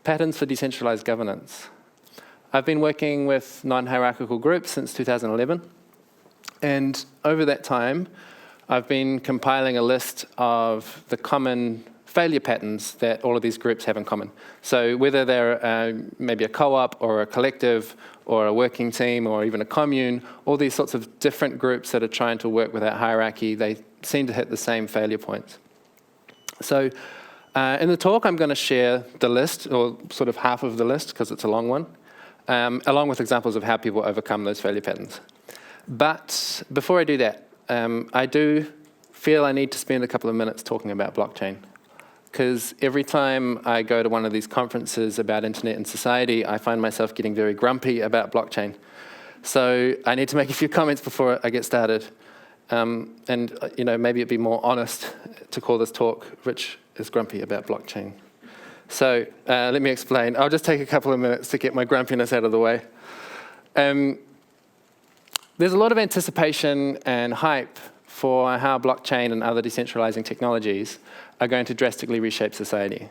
Patterns for decentralized governance. I've been working with non-hierarchical groups since 2011, and over that time, I've been compiling a list of the common failure patterns that all of these groups have in common. So whether they're maybe a co-op or a collective or a working team or even a commune, all these sorts of different groups that are trying to work without hierarchy, they seem to hit the same failure points. So in the talk, I'm going to share the list, or sort of half of the list, because it's a long one, along with examples of how people overcome those failure patterns. But before I do that, I do feel I need to spend a couple of minutes talking about blockchain. Because every time I go to one of these conferences about internet and society, I find myself getting very grumpy about blockchain. So I need to make a few comments before I get started. And maybe it'd be more honest to call this talk Rich is Grumpy About Blockchain. So let me explain. I'll just take a couple of minutes to get my grumpiness out of the way. There's a lot of anticipation and hype for how blockchain and other decentralizing technologies are going to drastically reshape society.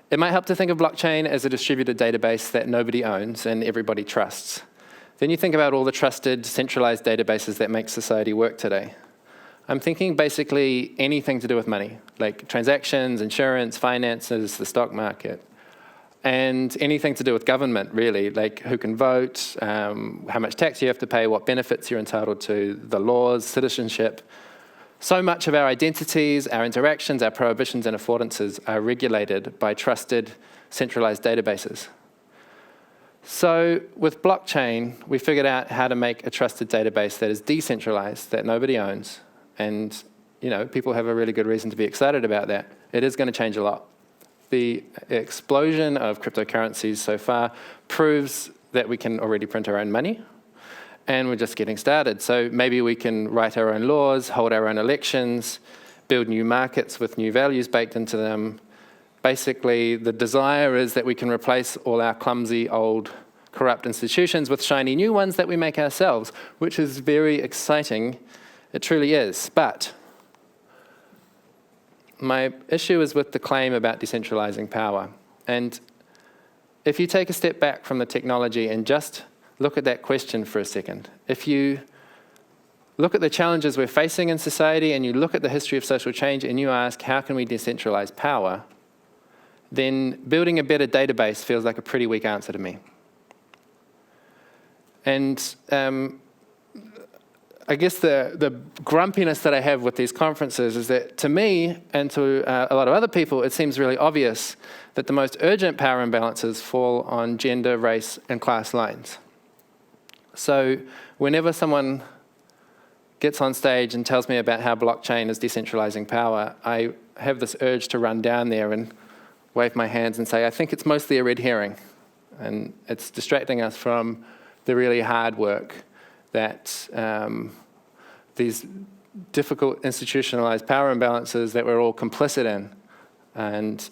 It might help to think of blockchain as a distributed database that nobody owns and everybody trusts. Then you think about all the trusted, centralized databases that make society work today. I'm thinking basically anything to do with money, like transactions, insurance, finances, the stock market, and anything to do with government, really, like who can vote, how much tax you have to pay, what benefits you're entitled to, the laws, citizenship. So much of our identities, our interactions, our prohibitions and affordances are regulated by trusted, centralized databases. So with blockchain, we figured out how to make a trusted database that is decentralized, that nobody owns. And people have a really good reason to be excited about that. It is going to change a lot. The explosion of cryptocurrencies so far proves that we can already print our own money, and we're just getting started. So maybe we can write our own laws, hold our own elections, build new markets with new values baked into them. Basically, the desire is that we can replace all our clumsy, old, corrupt institutions with shiny new ones that we make ourselves, which is very exciting. It truly is. But my issue is with the claim about decentralizing power. And if you take a step back from the technology and just look at that question for a second, if you look at the challenges we're facing in society and you look at the history of social change and you ask, how can we decentralize power? Then building a better database feels like a pretty weak answer to me. And I guess the grumpiness that I have with these conferences is that to me and to a lot of other people, it seems really obvious that the most urgent power imbalances fall on gender, race, and class lines. So whenever someone gets on stage and tells me about how blockchain is decentralizing power, I have this urge to run down there and wave my hands and say, I think it's mostly a red herring. And it's distracting us from the really hard work that these difficult institutionalized power imbalances that we're all complicit in. And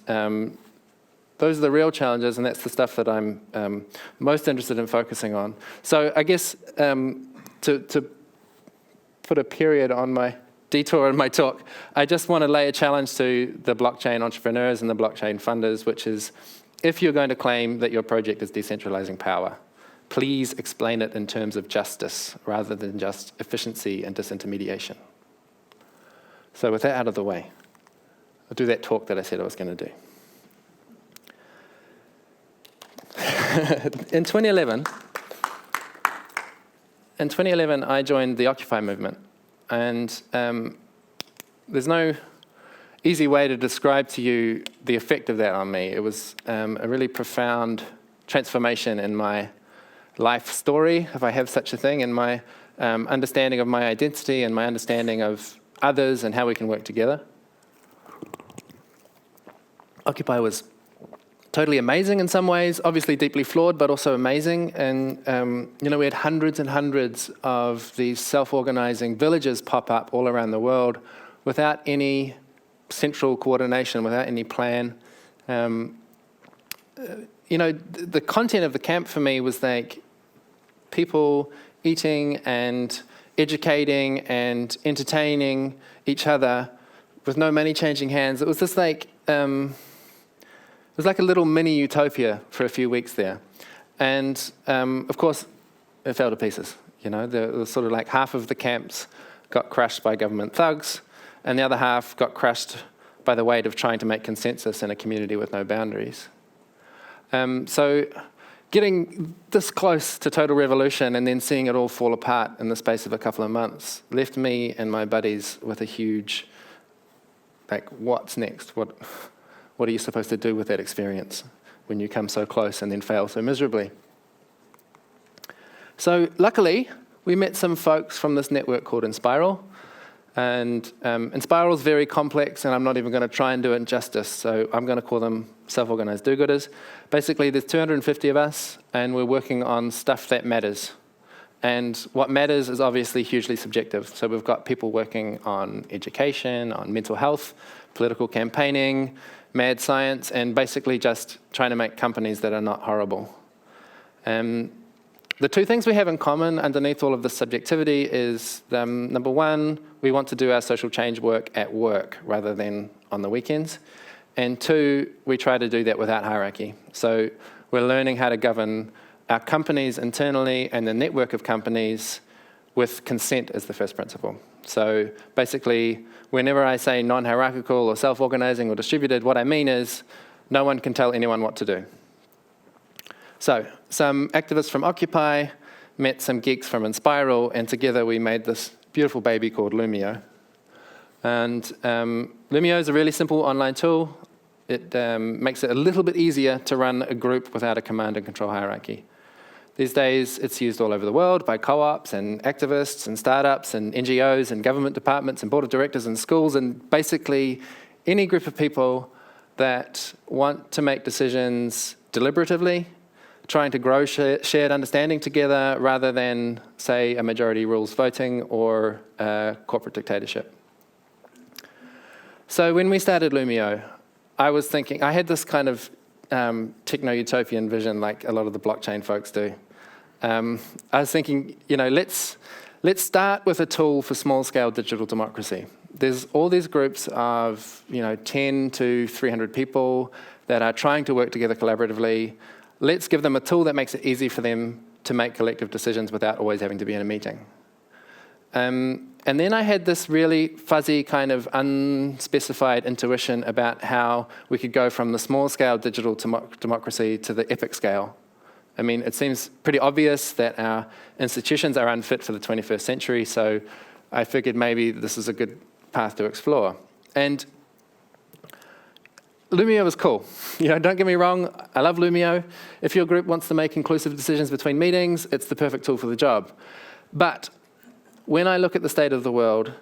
those are the real challenges, and that's the stuff that I'm most interested in focusing on. So I guess to put a period on my detour in my talk, I just want to lay a challenge to the blockchain entrepreneurs and the blockchain funders, which is, if you're going to claim that your project is decentralizing power, please explain it in terms of justice rather than just efficiency and disintermediation. So with that out of the way, I'll do that talk that I said I was going to do. In 2011, I joined the Occupy movement. And there's no easy way to describe to you the effect of that on me. It was a really profound transformation in my life story, if I have such a thing, and my understanding of my identity and my understanding of others and how we can work together. Occupy was totally amazing in some ways, obviously deeply flawed, but also amazing. And we had hundreds and hundreds of these self-organizing villages pop up all around the world without any central coordination, without any plan. The content of the camp for me was like people eating and educating and entertaining each other with no money changing hands. It was just like It was like a little mini utopia for a few weeks there. And of course, it fell to pieces. There was sort of like half of the camps got crushed by government thugs, and the other half got crushed by the weight of trying to make consensus in a community with no boundaries. So getting this close to total revolution and then seeing it all fall apart in the space of a couple of months left me and my buddies with a huge, what's next? What are you supposed to do with that experience when you come so close and then fail so miserably? So luckily, we met some folks from this network called Enspiral. And Enspiral is very complex, and I'm not even going to try and do it justice, so I'm going to call them self-organized do-gooders. Basically, there's 250 of us, and we're working on stuff that matters. And what matters is obviously hugely subjective. So we've got people working on education, on mental health, political campaigning, mad science, and basically just trying to make companies that are not horrible. The two things we have in common underneath all of this subjectivity is, number one, we want to do our social change work at work rather than on the weekends. And two, we try to do that without hierarchy. So we're learning how to govern our companies internally and the network of companies with consent as the first principle. So basically, whenever I say non-hierarchical or self-organizing or distributed, what I mean is no one can tell anyone what to do. So some activists from Occupy met some geeks from Enspiral, and together we made this beautiful baby called Loomio. And Loomio is a really simple online tool. It makes it a little bit easier to run a group without a command and control hierarchy. These days, it's used all over the world by co-ops and activists and startups and NGOs and government departments and board of directors and schools, and basically any group of people that want to make decisions deliberatively, trying to grow shared understanding together rather than, say, a majority rules voting or corporate dictatorship. So when we started Loomio, I was thinking, I had this kind of techno-utopian vision like a lot of the blockchain folks do. I was thinking, let's start with a tool for small-scale digital democracy. There's all these groups of 10 to 300 people that are trying to work together collaboratively. Let's give them a tool that makes it easy for them to make collective decisions without always having to be in a meeting. And then I had this really fuzzy kind of unspecified intuition about how we could go from the small-scale digital democracy to the epic scale. I mean, it seems pretty obvious that our institutions are unfit for the 21st century, so I figured maybe this is a good path to explore. And Loomio was cool. Don't get me wrong, I love Loomio. If your group wants to make inclusive decisions between meetings, it's the perfect tool for the job. But when I look at the state of the world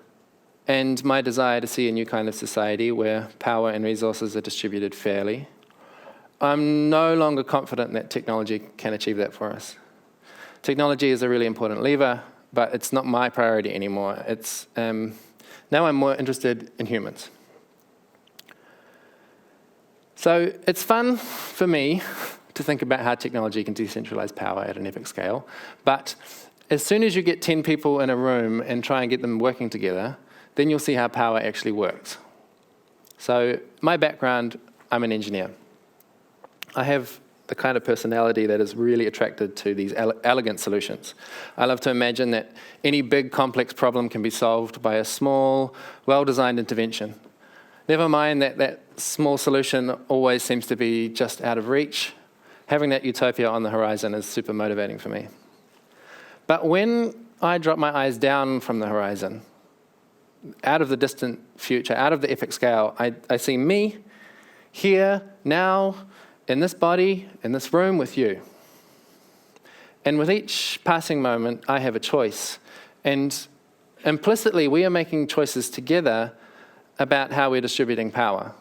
and my desire to see a new kind of society where power and resources are distributed fairly, I'm no longer confident that technology can achieve that for us. Technology is a really important lever, but it's not my priority anymore. Now I'm more interested in humans. So it's fun for me to think about how technology can decentralize power at an epic scale, but as soon as you get 10 people in a room and try and get them working together, then you'll see how power actually works. So my background, I'm an engineer. I have the kind of personality that is really attracted to these elegant solutions. I love to imagine that any big, complex problem can be solved by a small, well-designed intervention. Never mind that that small solution always seems to be just out of reach. Having that utopia on the horizon is super motivating for me. But when I drop my eyes down from the horizon, out of the distant future, out of the epic scale, I see me here, now, in this body, in this room with you. And with each passing moment, I have a choice. And implicitly, we are making choices together about how we're distributing power.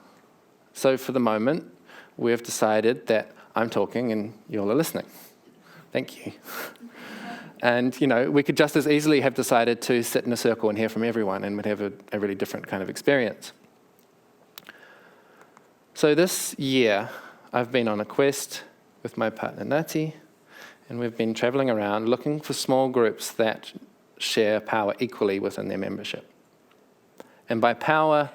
So for the moment, we've decided that I'm talking and you all are listening. Thank you. And, we could just as easily have decided to sit in a circle and hear from everyone and would have a really different kind of experience. So this year, I've been on a quest with my partner, Nati, and we've been traveling around looking for small groups that share power equally within their membership. And by power,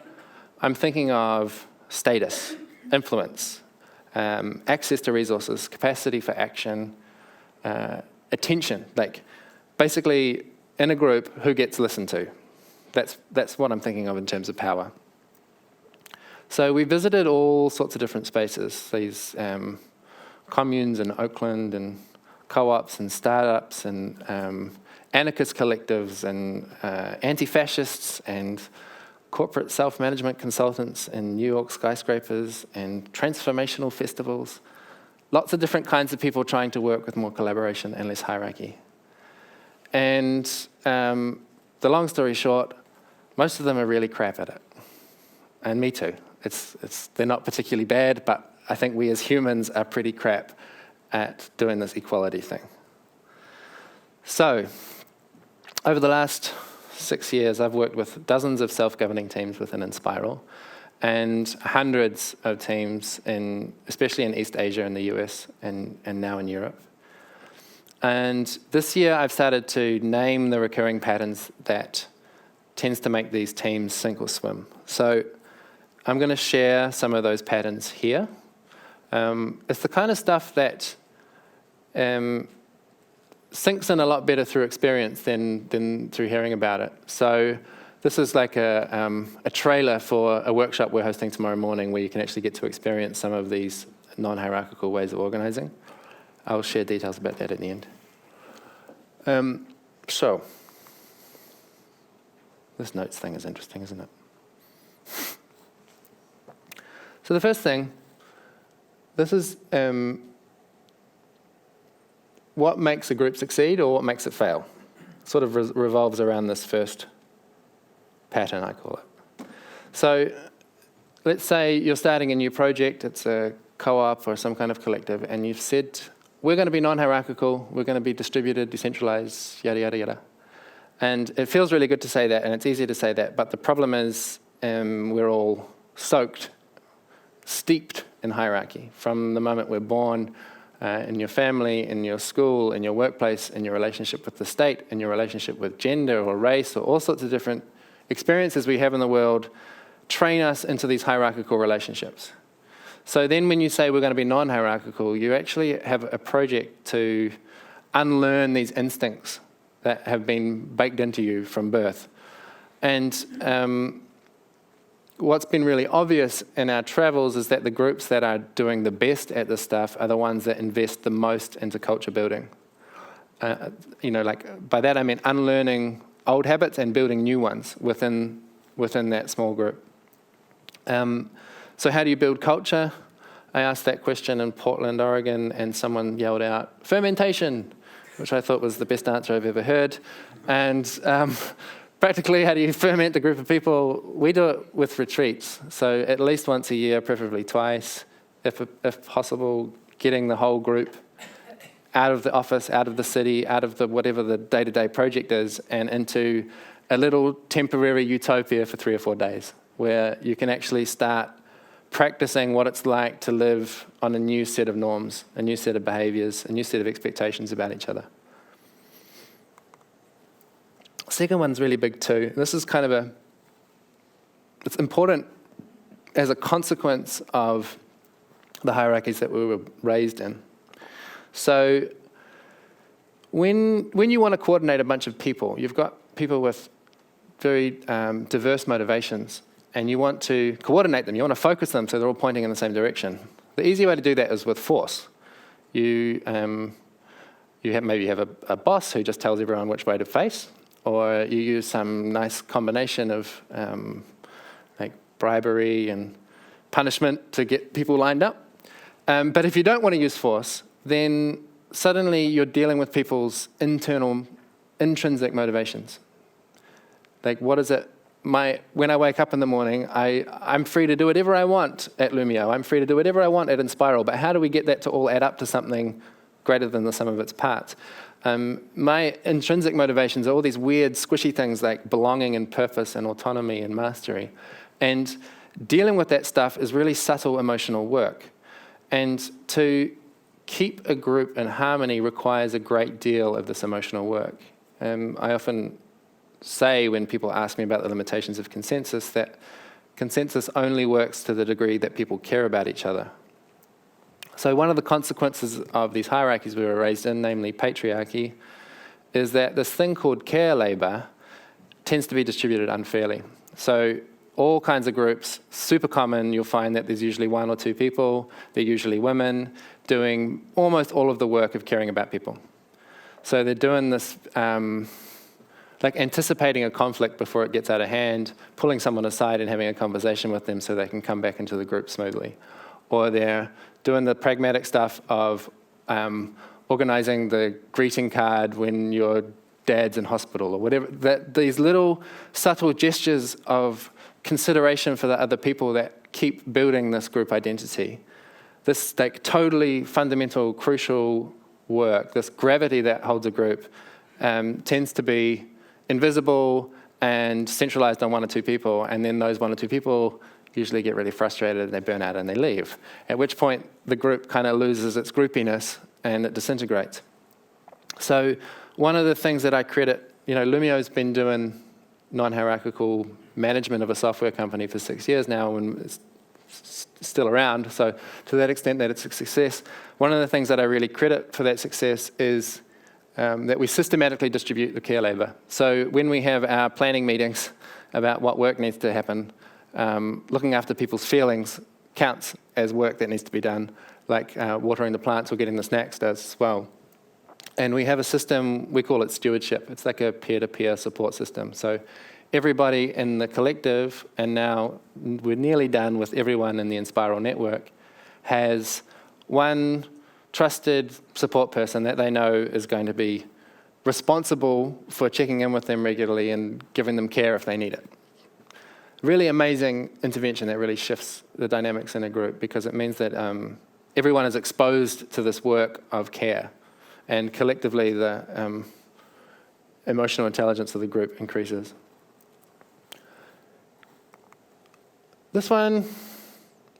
I'm thinking of status, influence, access to resources, capacity for action, attention. Like, basically, in a group, who gets listened to? That's what I'm thinking of in terms of power. So we visited all sorts of different spaces, these communes in Oakland and co-ops and startups and anarchist collectives and anti-fascists and corporate self-management consultants in New York skyscrapers and transformational festivals. Lots of different kinds of people trying to work with more collaboration and less hierarchy. And the long story short, most of them are really crap at it. And me too. They're not particularly bad, but I think we as humans are pretty crap at doing this equality thing. So, over the last 6 years, I've worked with dozens of self-governing teams within Enspiral and hundreds of teams, especially in East Asia and the US and now in Europe. And this year, I've started to name the recurring patterns that tends to make these teams sink or swim. So I'm going to share some of those patterns here. It's the kind of stuff that sinks in a lot better through experience than through hearing about it. So this is like a trailer for a workshop we're hosting tomorrow morning where you can actually get to experience some of these non-hierarchical ways of organizing. I'll share details about that at the end. So this notes thing is interesting, isn't it? So the first thing, this is what makes a group succeed or what makes it fail. Sort of revolves around this first pattern, I call it. So let's say you're starting a new project, it's a co-op or some kind of collective, and you've said, we're going to be non-hierarchical, we're going to be distributed, decentralized, yada, yada, yada. And it feels really good to say that, and it's easy to say that, but the problem is we're all steeped in hierarchy from the moment we're born, in your family, in your school, in your workplace, in your relationship with the state, in your relationship with gender or race, or all sorts of different experiences we have in the world train us into these hierarchical relationships. So then when you say we're going to be non-hierarchical, you actually have a project to unlearn these instincts that have been baked into you from birth. And what's been really obvious in our travels is that the groups that are doing the best at this stuff are the ones that invest the most into culture building. Like by that I mean unlearning old habits and building new ones within that small group. So how do you build culture? I asked that question in Portland, Oregon, and someone yelled out, fermentation, which I thought was the best answer I've ever heard. And practically, how do you ferment a group of people? We do it with retreats. So at least once a year, preferably twice, if possible, getting the whole group out of the office, out of the city, out of whatever the day-to-day project is, and into a little temporary utopia for 3 or 4 days, where you can actually start practicing what it's like to live on a new set of norms, a new set of behaviors, a new set of expectations about each other. Second one's really big too. This is kind of it's important as a consequence of the hierarchies that we were raised in. So when you want to coordinate a bunch of people, you've got people with very diverse motivations, and you want to coordinate them, you want to focus them so they're all pointing in the same direction. The easy way to do that is with force. You maybe have a boss who just tells everyone which way to face, or you use some nice combination of like bribery and punishment to get people lined up. But if you don't want to use force, then suddenly you're dealing with people's intrinsic motivations. Like, what is it? When I wake up in the morning, I'm free to do whatever I want at Loomio. I'm free to do whatever I want at Enspiral. But how do we get that to all add up to something greater than the sum of its parts? My intrinsic motivations are all these weird, squishy things like belonging and purpose and autonomy and mastery. And dealing with that stuff is really subtle emotional work. And to keep a group in harmony requires a great deal of this emotional work. I often say when people ask me about the limitations of consensus that consensus only works to the degree that people care about each other. So one of the consequences of these hierarchies we were raised in, namely patriarchy, is that this thing called care labor tends to be distributed unfairly. So all kinds of groups, super common, you'll find that there's usually 1 or 2 people, they're usually women, doing almost all of the work of caring about people. So they're doing this, like anticipating a conflict before it gets out of hand, pulling someone aside and having a conversation with them so they can come back into the group smoothly. Or they're doing the pragmatic stuff of organizing the greeting card when your dad's in hospital or whatever. These little subtle gestures of consideration for the other people that keep building this group identity. This like totally fundamental, crucial work, this gravity that holds a group, tends to be invisible and centralized on 1 or 2 people, and then those 1 or 2 people usually get really frustrated, they burn out and they leave, at which point the group kind of loses its groupiness and it disintegrates. So one of the things that I credit, Loomio's been doing non-hierarchical management of a software company for 6 years now, and it's still around, so to that extent that it's a success. One of the things that I really credit for that success is that we systematically distribute the care labor. So when we have our planning meetings about what work needs to happen, looking after people's feelings counts as work that needs to be done, like watering the plants or getting the snacks does as well. And we have a system, we call it stewardship. It's like a peer-to-peer support system. So everybody in the collective, and now we're nearly done with everyone in the Enspiral network, has one trusted support person that they know is going to be responsible for checking in with them regularly and giving them care if they need it. Really amazing intervention that really shifts the dynamics in a group, because it means that everyone is exposed to this work of care, and collectively the emotional intelligence of the group increases. This one,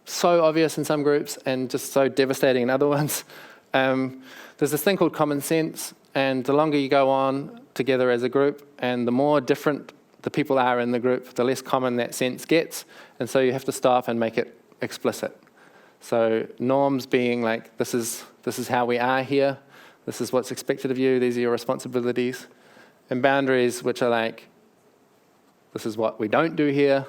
so obvious in some groups and just so devastating in other ones. There's this thing called common sense, and the longer you go on together as a group and the more different the people are in the group, the less common that sense gets, and so you have to stop and make it explicit. So norms being like, this is how we are here, this is what's expected of you, these are your responsibilities, and boundaries which are like, this is what we don't do here,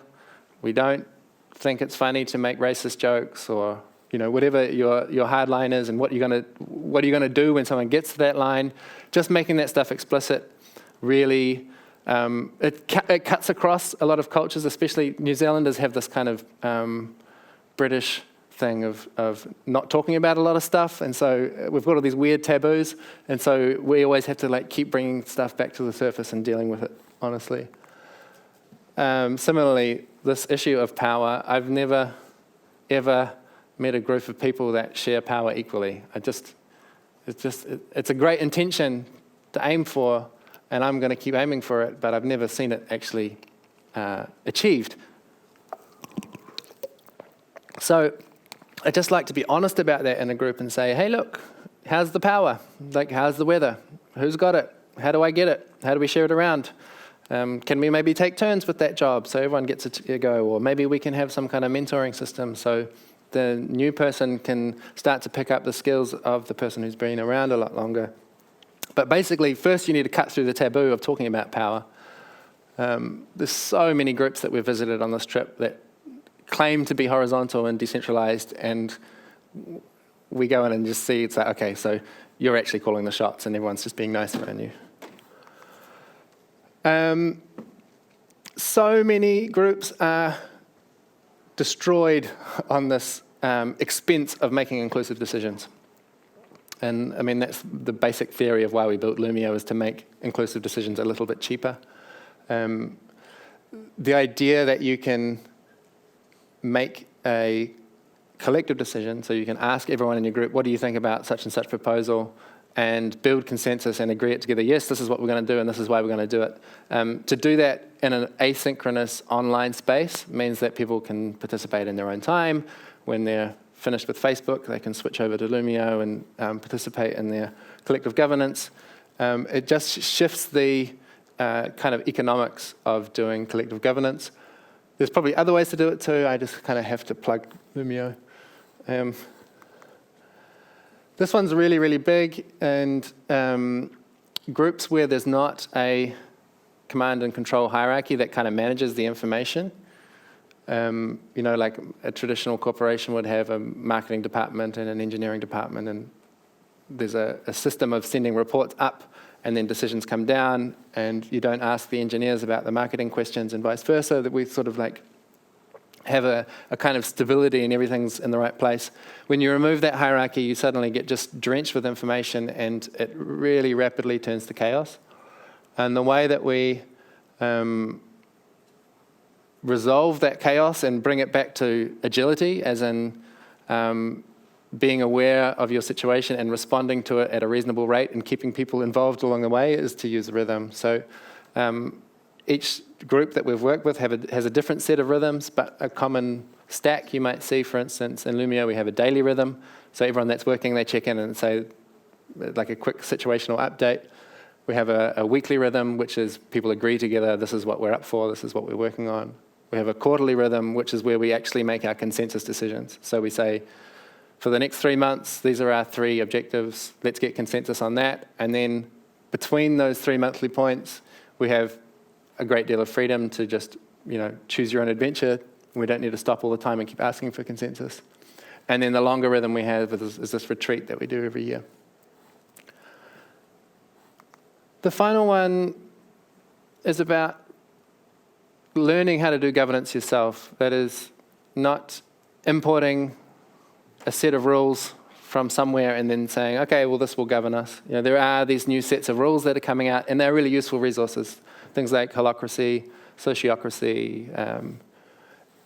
we don't think it's funny to make racist jokes, or whatever your hard line is, and what are you gonna do when someone gets to that line. Just making that stuff explicit really, it cuts across a lot of cultures, especially New Zealanders have this kind of British thing of not talking about a lot of stuff, and so we've got all these weird taboos, and so we always have to keep bringing stuff back to the surface and dealing with it honestly. Similarly, this issue of power, I've never ever met a group of people that share power equally. It's a great intention to aim for, and I'm going to keep aiming for it, but I've never seen it actually achieved. So I'd just like to be honest about that in a group and say, hey, look, how's the power? How's the weather? Who's got it? How do I get it? How do we share it around? Can we maybe take turns with that job so everyone gets a go? Or maybe we can have some kind of mentoring system so the new person can start to pick up the skills of the person who's been around a lot longer. But basically, first you need to cut through the taboo of talking about power. There's so many groups that we've visited on this trip that claim to be horizontal and decentralized, and we go in and just see, it's like, okay, so you're actually calling the shots and everyone's just being nice around you. So many groups are destroyed on this expense of making inclusive decisions. And I mean, that's the basic theory of why we built Loomio, is to make inclusive decisions a little bit cheaper. The idea that you can make a collective decision, so you can ask everyone in your group, what do you think about such and such proposal, and build consensus and agree it together. Yes, this is what we're going to do, and this is why we're going to do it. To do that in an asynchronous online space means that people can participate in their own time. When they're finished with Facebook, they can switch over to Loomio and participate in their collective governance. It just shifts the kind of economics of doing collective governance. There's probably other ways to do it too. I just kind of have to plug Loomio. This one's really, really big, and groups where there's not a command and control hierarchy that kind of manages the information. You know, like a traditional corporation would have a marketing department and an engineering department, and there's a system of sending reports up, and then decisions come down, and you don't ask the engineers about the marketing questions and vice versa, that we sort of like have a kind of stability and everything's in the right place. When you remove that hierarchy, you suddenly get just drenched with information, and it really rapidly turns to chaos. And the way that we resolve that chaos and bring it back to agility, as in being aware of your situation and responding to it at a reasonable rate and keeping people involved along the way, is to use rhythm. So each group that we've worked with has a different set of rhythms, but a common stack you might see. For instance, in Loomio, we have a daily rhythm. So everyone that's working, they check in and say, like a quick situational update. We have a weekly rhythm, which is people agree together, this is what we're up for, this is what we're working on. We have a quarterly rhythm, which is where we actually make our consensus decisions. So we say, for the next 3 months, these are our 3 objectives, let's get consensus on that. And then between those 3 monthly points, we have a great deal of freedom to just, you know, choose your own adventure. We don't need to stop all the time and keep asking for consensus. And then the longer rhythm we have is this retreat that we do every year. The final one is about learning how to do governance yourself. That is, not importing a set of rules from somewhere and then saying, okay, well, this will govern us. You know, there are these new sets of rules that are coming out, and they're really useful resources. Things like holacracy, sociocracy,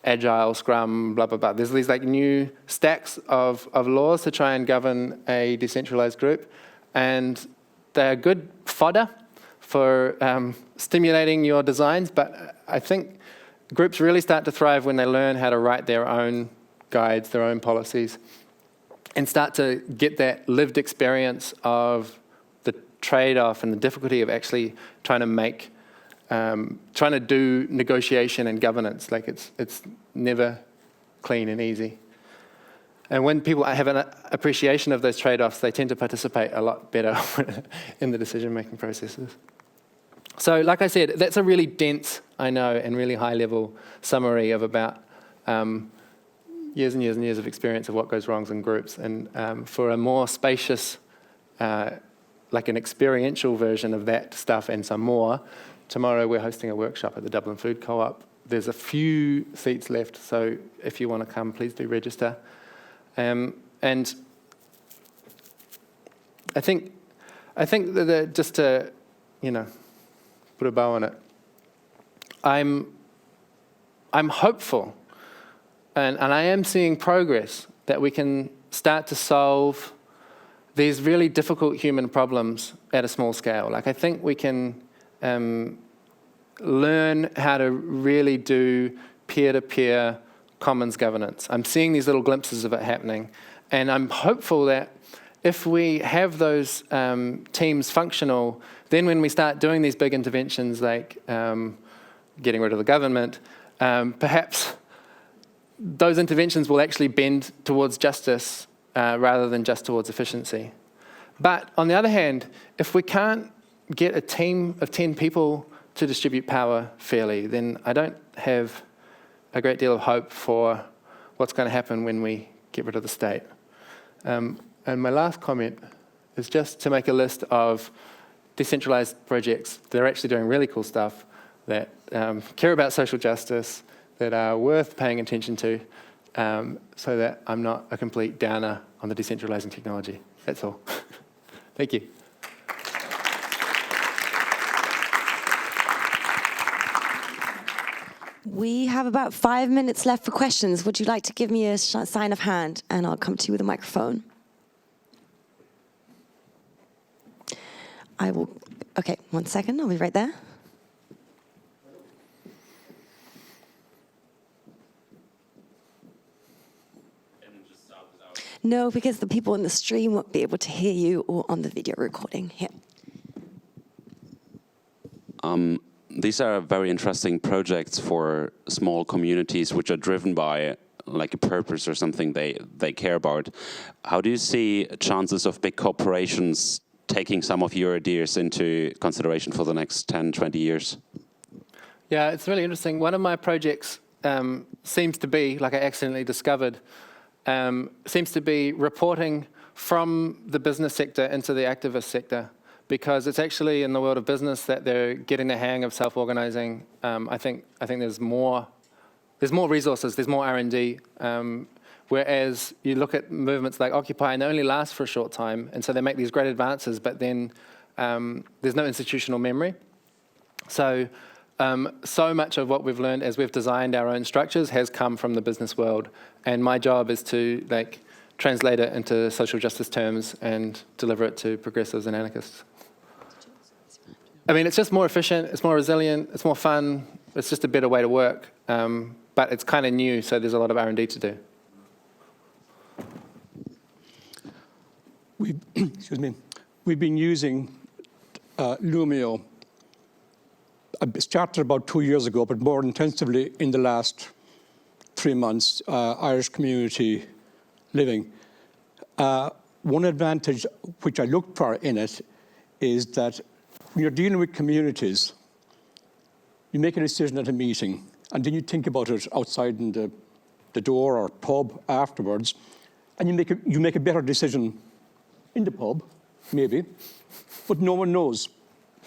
agile, scrum, blah, blah, blah. There's these like new stacks of laws to try and govern a decentralized group, and they're good fodder for stimulating your designs, but I think groups really start to thrive when they learn how to write their own guides, their own policies, and start to get that lived experience of the trade-off and the difficulty of actually trying to make, trying to do negotiation and governance. Like it's never clean and easy. And when people have an appreciation of those trade-offs, they tend to participate a lot better in the decision-making processes. So like I said, that's a really dense, I know, and really high-level summary of about years and years and years of experience of what goes wrong in groups. And for a more spacious, like an experiential version of that stuff and some more, tomorrow we're hosting a workshop at the Dublin Food Co-op. There's a few seats left, so if you want to come, please do register. And I think that just to, you know, put a bow on it, I'm hopeful, and I am seeing progress that we can start to solve these really difficult human problems at a small scale. Like I think we can learn how to really do peer-to-peer commons governance. I'm seeing these little glimpses of it happening, and I'm hopeful that if we have those teams functional, then when we start doing these big interventions like getting rid of the government, perhaps those interventions will actually bend towards justice rather than just towards efficiency. But on the other hand, if we can't get a team of 10 people to distribute power fairly, then I don't have a great deal of hope for what's going to happen when we get rid of the state. And my last comment is just to make a list of decentralized projects that are actually doing really cool stuff, that care about social justice, that are worth paying attention to, so that I'm not a complete downer on the decentralizing technology. That's all. Thank you. We have about 5 minutes left for questions. Would you like to give me a sign of hand, and I'll come to you with a microphone? I will. Okay, 1 second. I'll be right there. No, because the people in the stream won't be able to hear you, or on the video recording. Here. These are very interesting projects for small communities which are driven by like a purpose or something they care about. How do you see chances of big corporations taking some of your ideas into consideration for the next 10, 20 years? Yeah, it's really interesting. One of my projects seems to be, like I accidentally discovered, seems to be reporting from the business sector into the activist sector, because it's actually in the world of business that they're getting the hang of self-organizing. I think there's more resources, there's more R&D, whereas you look at movements like Occupy and they only last for a short time, and so they make these great advances, but then there's no institutional memory. So much of what we've learned as we've designed our own structures has come from the business world, and my job is to translate it into social justice terms and deliver it to progressives and anarchists. I mean, it's just more efficient, it's more resilient, it's more fun, it's just a better way to work, but it's kind of new, so there's a lot of R&D to do. We've been using Loomio. It started about 2 years ago, but more intensively in the last 3 months, Irish community living. One advantage which I looked for in it is that when you're dealing with communities, you make a decision at a meeting, and then you think about it outside in the door or pub afterwards, and you make a better decision in the pub, maybe, but no one knows.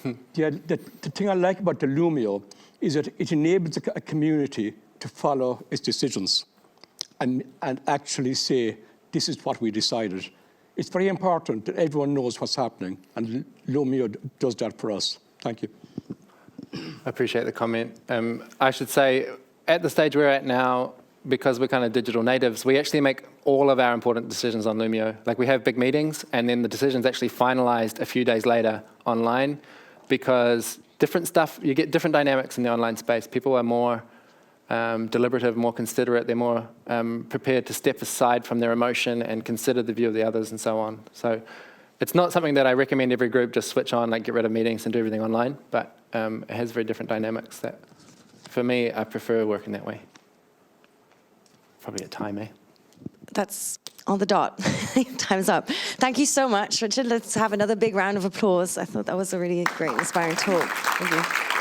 The thing I like about the Loomio is that it enables a community to follow its decisions and actually say, this is what we decided. It's very important that everyone knows what's happening, and Loomio does that for us. Thank you. I appreciate the comment. I should say, at the stage we're at now, because we're kind of digital natives, we actually make all of our important decisions on Loomio. Like, we have big meetings, and then the decision's actually finalized a few days later online, because different stuff, you get different dynamics in the online space. People are more deliberative, more considerate, they're more prepared to step aside from their emotion and consider the view of the others and so on. So it's not something that I recommend every group just switch on, like get rid of meetings and do everything online, but it has very different dynamics that, for me, I prefer working that way. Probably a time, eh? That's on the dot. Time's up. Thank you so much, Richard. Let's have another big round of applause. I thought that was a really great, inspiring talk. Thank you.